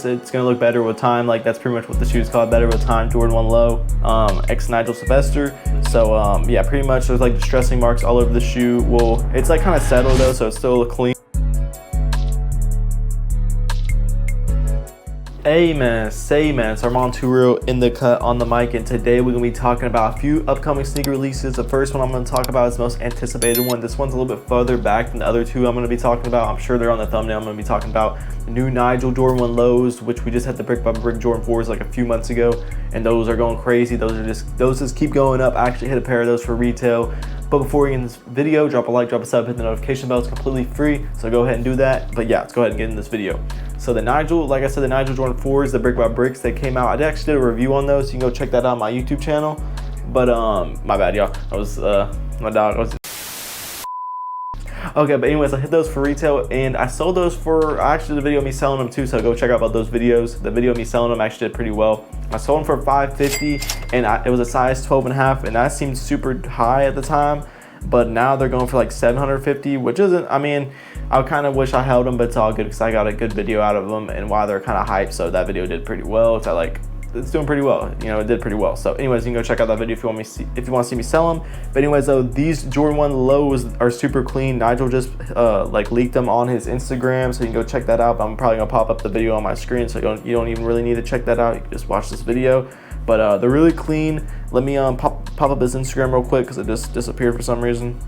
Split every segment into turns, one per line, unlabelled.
guess it's gonna look better with time. Like that's pretty much what the shoe's called, better with time. Jordan 1 Low, ex Nigel Sylvester. So yeah, pretty much there's like distressing marks all over the shoe. Well, it's like kind of settled though, so it's still clean. Hey man, it's Armand in the cut on the mic, and today we're gonna be talking about a few upcoming sneaker releases. The first one I'm gonna talk about is the most anticipated one. This one's a little bit further back than the other two I'm gonna be talking about. I'm sure they're on the thumbnail. I'm gonna be talking about the new Nigel Jordan 1 Lows, which we just had the brick by brick Jordan 4s like a few months ago, and those are going crazy. Those just keep going up. I actually hit a pair of those for retail. But before we get in this video, drop a like, drop a sub, hit the notification bell. It's completely free, so go ahead and do that. But yeah, let's go ahead and get in this video. So the Nigel, like I said, the Nigel Jordan 4s, the brick by bricks, they came out. I actually did a review on those, so you can go check that out on my YouTube channel. But my bad, y'all. I was my dog was. Okay, but anyways, I hit those for retail, and I sold those for, I actually did a video of me selling them too, so go check out about those videos. The video of me selling them actually did pretty well. I sold them for $550, and it was a size 12.5, and that seemed super high at the time. But now they're going for like $750, which isn't, I mean, I kind of wish I held them, but it's all good because I got a good video out of them and why they're kind of hyped. So that video did pretty well. It's doing pretty well, you know, it did pretty well. So anyways, you can go check out that video if you want to see me sell them. But anyways, though, these Jordan 1 Lows are super clean. Nigel just like leaked them on his Instagram, so you can go check that out. But I'm probably gonna pop up the video on my screen, so you don't even really need to check that out. You can just watch this video. But they're really clean. Let me pop up his Instagram real quick because it just disappeared for some reason.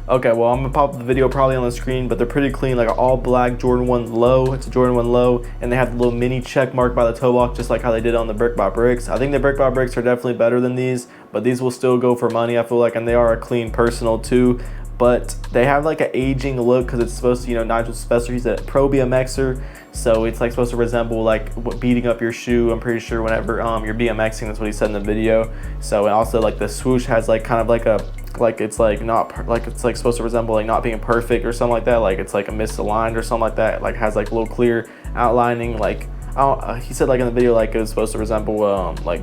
Okay, well, I'm gonna pop the video probably on the screen, but they're pretty clean, like an all black Jordan 1 Low. It's a Jordan 1 Low, and they have the little mini check mark by the toe block, just like how they did on the brick by bricks. I think the brick by bricks are definitely better than these, but these will still go for money, I feel like, and they are a clean personal too. But they have like an aging look because it's supposed to, you know, Nigel Sylvester, he's a pro BMXer, so it's like supposed to resemble like beating up your shoe. I'm pretty sure whenever you're BMXing, that's what he said in the video. So, and also like the swoosh has like kind of like a, like it's like not like it's like supposed to resemble like not being perfect or something like that, like it's like a misaligned or something like that, like has like a little clear outlining, like he said like in the video like it was supposed to resemble like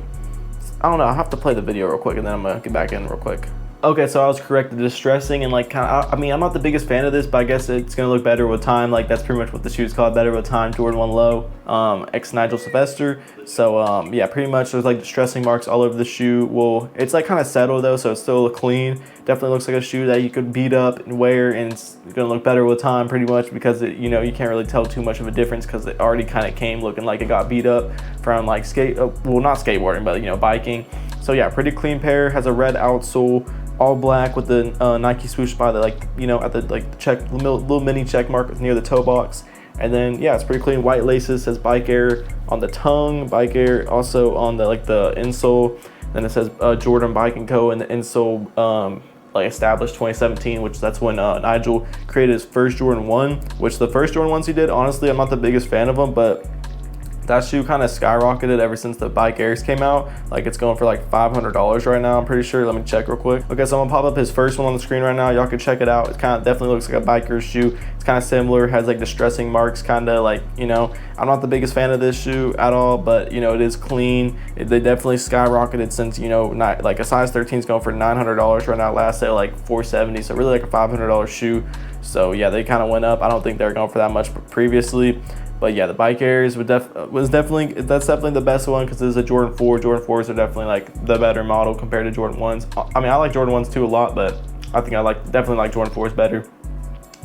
I don't know, I have to play the video real quick and then I'm gonna get back in real quick. Okay, so I was correct. The distressing and like kind of, I mean, I'm not the biggest fan of this, but I guess it's gonna look better with time. Like that's pretty much what the shoe's called, better with time. Jordan 1 Low, ex Nigel Sylvester. So yeah, pretty much there's like distressing marks all over the shoe. Well, it's like kind of settled though, so it's still clean. Definitely looks like a shoe that you could beat up and wear, and it's gonna look better with time, pretty much, because it, you know, you can't really tell too much of a difference because it already kind of came looking like it got beat up from like well, not skateboarding, but you know, biking. So yeah, pretty clean pair. Has a red outsole, all black with the Nike swoosh by the, like, you know, at the like check little mini check mark near the toe box. And then yeah, it's pretty clean. White laces, says Bike Air on the tongue, Bike Air also on the like the insole. Then it says Jordan Bike & Co. and the insole like established 2017, which that's when Nigel created his first Jordan 1, which the first Jordan 1s he did, honestly, I'm not the biggest fan of them, but that shoe kind of skyrocketed ever since the Bike Airs came out. Like it's going for like $500 right now, I'm pretty sure. Let me check real quick. Okay, so I'm gonna pop up his first one on the screen right now. Y'all can check it out. It kind of definitely looks like a biker shoe. It's kind of similar, has like distressing marks, kind of like, you know, I'm not the biggest fan of this shoe at all, but you know, it is clean. They definitely skyrocketed since, you know, not like a size 13 is going for $900 right now. Last sale like $470, so really like a $500 shoe. So yeah, they kind of went up. I don't think they were going for that much previously. But yeah, the Bike Airs that's definitely the best one because this is a Jordan 4. Jordan 4s are definitely like the better model compared to Jordan 1s. I mean, I like Jordan 1s too a lot, but I think I definitely like Jordan 4s better.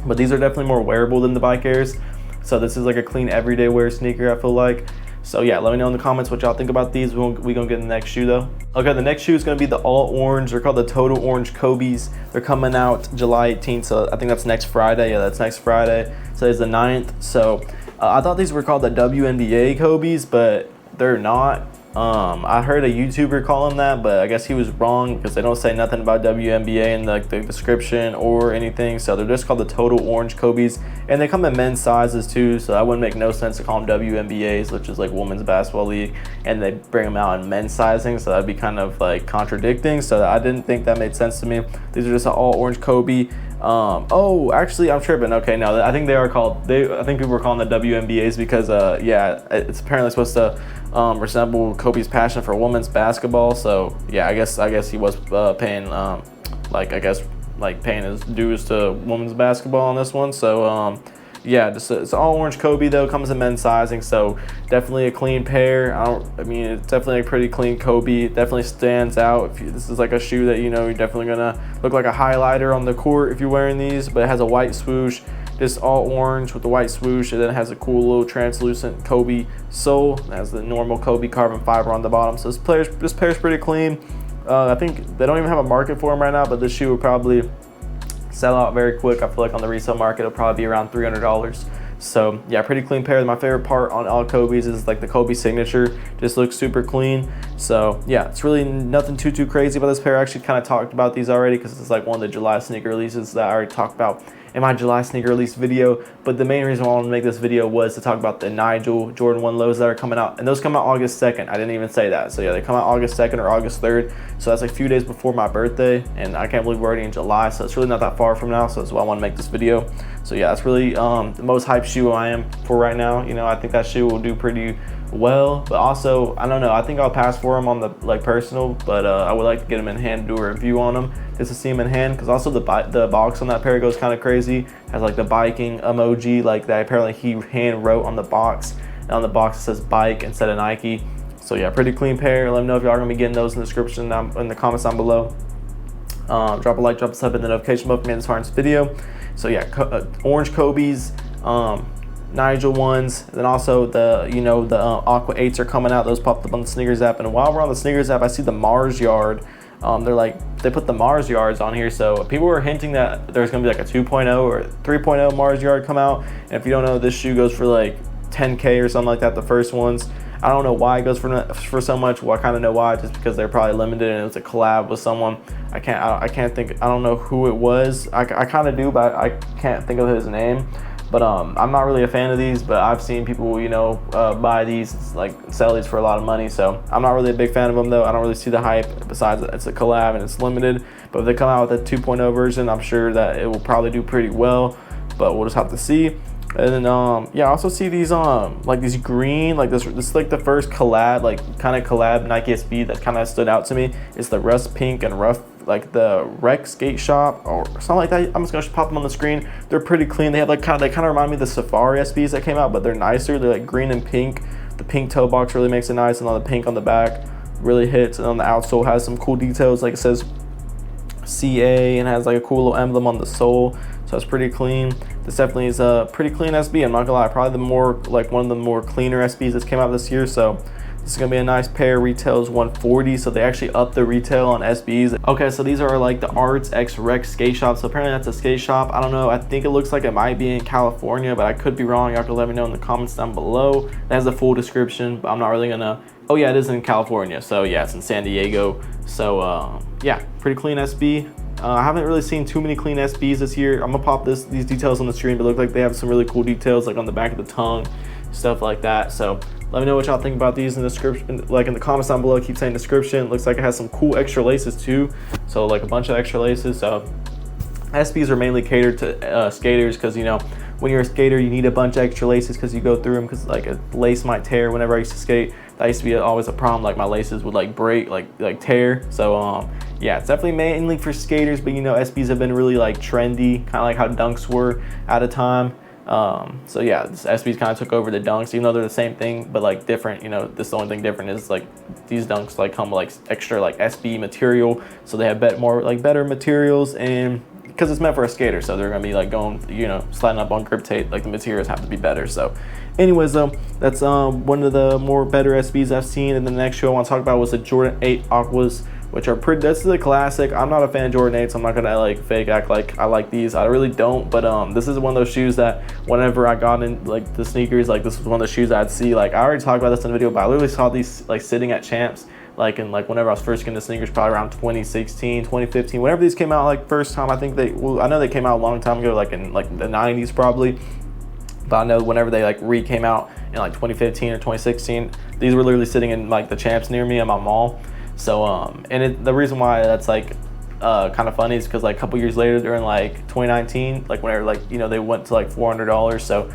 But these are definitely more wearable than the Bike Airs. So this is like a clean everyday wear sneaker, I feel like. So yeah, let me know in the comments what y'all think about these. We're gonna get the next shoe though. Okay, the next shoe is gonna be the all orange. They're called the Total Orange Kobe's. They're coming out July 18th, so I think that's next Friday. Yeah, that's next Friday. So it's the 9th. So I thought these were called the WNBA Kobe's, but they're not. I heard a YouTuber call them that, but I guess he was wrong because they don't say nothing about WNBA in the description or anything. So they're just called the Total Orange Kobe's, and they come in men's sizes too. So that wouldn't make no sense to call them WNBAs, which is like Women's Basketball League, and they bring them out in men's sizing. So that'd be kind of like contradicting. So I didn't think that made sense to me. These are just an all orange Kobe. Oh, actually, I'm tripping. Okay, no, I think they are called. I think people were calling the WNBAs because, yeah, it's apparently supposed to resemble Kobe's passion for women's basketball. So yeah, I guess he was paying paying his dues to women's basketball on this one. So yeah, just it's all orange Kobe though, comes in men's sizing, so definitely a clean pair. I mean, it's definitely a pretty clean Kobe. It definitely stands out. This is like a shoe that, you know, you're definitely gonna look like a highlighter on the court if you're wearing these, but it has a white swoosh, just all orange with the white swoosh, and then it has a cool little translucent Kobe sole. It has the normal Kobe carbon fiber on the bottom. So this pair's pretty clean. I think they don't even have a market for them right now, but this shoe will probably sell out very quick. I feel like on the resale market, it'll probably be around $300. So yeah, pretty clean pair. My favorite part on all Kobe's is like the Kobe signature. Just looks super clean. So yeah, it's really nothing too crazy about this pair. I actually kind of talked about these already because it's like one of the July sneaker releases that I already talked about in my July sneaker release video. But the main reason why I wanted to make this video was to talk about the Nigel Jordan 1 lows that are coming out, and those come out August 2nd. I didn't even say that. So yeah, they come out August 2nd or August 3rd. So that's like a few days before my birthday, and I can't believe we're already in July, so it's really not that far from now. So that's why I want to make this video. So yeah, that's really the most hyped shoe I am for right now. You know, I think that shoe will do pretty well, but also I don't know, I think I'll pass for them on the like personal, but I would like to get them in hand, do a review on them just to see them in hand, because also the box on that pair goes kind of crazy. Has like the biking emoji like that apparently he hand wrote on the box, and on the box it says bike instead of Nike. So yeah, pretty clean pair. Let me know if y'all are gonna be getting those in the description in the comments down below. Drop a like, drop a sub, and the notification bell for me this far in this video. So yeah, orange Kobe's, Nigel ones, and then also the, you know, the Aqua 8s are coming out. Those popped up on the sneakers app, and while we're on the sneakers app, I see the Mars Yard. They put the Mars Yards on here, so people were hinting that there's gonna be like a 2.0 or 3.0 Mars Yard come out. And if you don't know, this shoe goes for like 10K or something like that, the first ones. I don't know why it goes for so much. Well, I kind of know why, just because they're probably limited and it was a collab with someone. I can't think, I don't know who it was. I kind of do, but I can't think of his name. But I'm not really a fan of these, but I've seen people, you know, buy these, like sell these for a lot of money. So I'm not really a big fan of them though. I don't really see the hype, besides it's a collab and it's limited. But if they come out with a 2.0 version, I'm sure that it will probably do pretty well, but we'll just have to see. And then yeah, I also see these like these green, like this is like the first collab, like kind of collab Nike SB that kind of stood out to me. It's the rust pink and rough, like the Rec Skate Shop or something like that. I'm just gonna pop them on the screen. They're pretty clean. They have like they kind of remind me of the Safari SBs that came out, but they're nicer. They're like green and pink. The pink toe box really makes it nice, and on the pink on the back really hits. And on the outsole has some cool details, like it says CA and has like a cool little emblem on the sole. So it's pretty clean. This definitely is a pretty clean SB. I'm not gonna lie, probably one of the more cleaner SBs that came out this year. So this is gonna be a nice pair. Retails $140, so they actually upped the retail on SBs. Okay, so these are like the Arts X Rec Skate Shop. So apparently that's a skate shop. I don't know. I think it looks like it might be in California, but I could be wrong. Y'all can let me know in the comments down below. That has a full description, but I'm not really gonna. Oh yeah, it is in California. So yeah, it's in San Diego. So yeah, pretty clean SB. I haven't really seen too many clean SBs this year. I'm gonna pop these details on the screen, but look like they have some really cool details, like on the back of the tongue, stuff like that. So let me know what y'all think about these in the description, like in the comments down below. Keep saying description. Looks like it has some cool extra laces too. So like a bunch of extra laces. So SBs are mainly catered to skaters, because you know, when you're a skater, you need a bunch of extra laces because you go through them, because like a lace might tear. Whenever I used to skate, that used to be always a problem. Like my laces would like break, like tear. So yeah, it's definitely mainly for skaters, but you know, SBs have been really like trendy, kind of like how Dunks were at a time. So yeah, this SBs kind of took over the Dunks, even though they're the same thing, but like different. You know, this the only thing different is like these Dunks like come with like extra like SB material, so they have better materials, and because it's meant for a skater, so they're gonna be like going, you know, sliding up on grip tape. Like the materials have to be better. So anyways though, that's one of the more better SBs I've seen. And the next shoe I want to talk about was the Jordan 8 Aquas, which are pretty. This is a classic. I'm not a fan of Jordan 8s. I'm not gonna like fake act like I like these. I really don't. But this is one of those shoes that whenever I got in like the sneakers, like this was one of the shoes I'd see. Like I already talked about this in the video, but I literally saw these like sitting at Champs, like in like whenever I was first getting the sneakers, probably around 2016, 2015. Whenever these came out, like first time, I think I know they came out a long time ago, like in like the 90s probably. But I know whenever they like came out in like 2015 or 2016, these were literally sitting in like the Champs near me at my mall. So and the reason why that's like kind of funny is because like a couple years later, during like 2019, like whenever like, you know, they went to like $400. So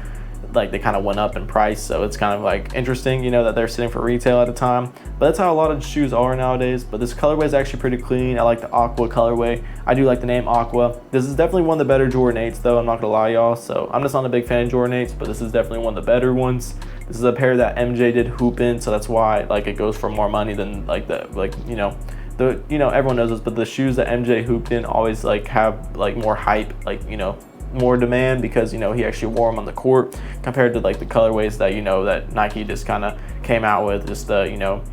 like they kind of went up in price, so it's kind of like interesting, you know, that they're sitting for retail at a time. But that's how a lot of shoes are nowadays. But this colorway is actually pretty clean. I like the aqua colorway. I do like the name aqua. This is definitely one of the better Jordan 8s though, I'm not gonna lie y'all. So I'm just not a big fan of Jordan 8s, but this is definitely one of the better ones. This is a pair that MJ did hoop in, so that's why like it goes for more money than like the, like, you know, the, you know, everyone knows this, but the shoes that MJ hooped in always like have like more hype, like, you know, more demand, because, you know, he actually wore them on the court compared to like the colorways that, you know, that Nike just kind of came out with, just you know,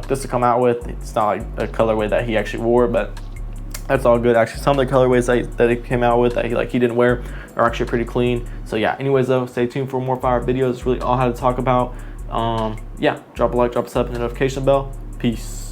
just to come out with. It's not like a colorway that he actually wore, but that's all good. Actually, some of the colorways that he came out with that he didn't wear are actually pretty clean. So yeah, anyways though, stay tuned for more fire videos. It's really all I had to talk about. Yeah, drop a like, drop a sub, and the notification bell. Peace.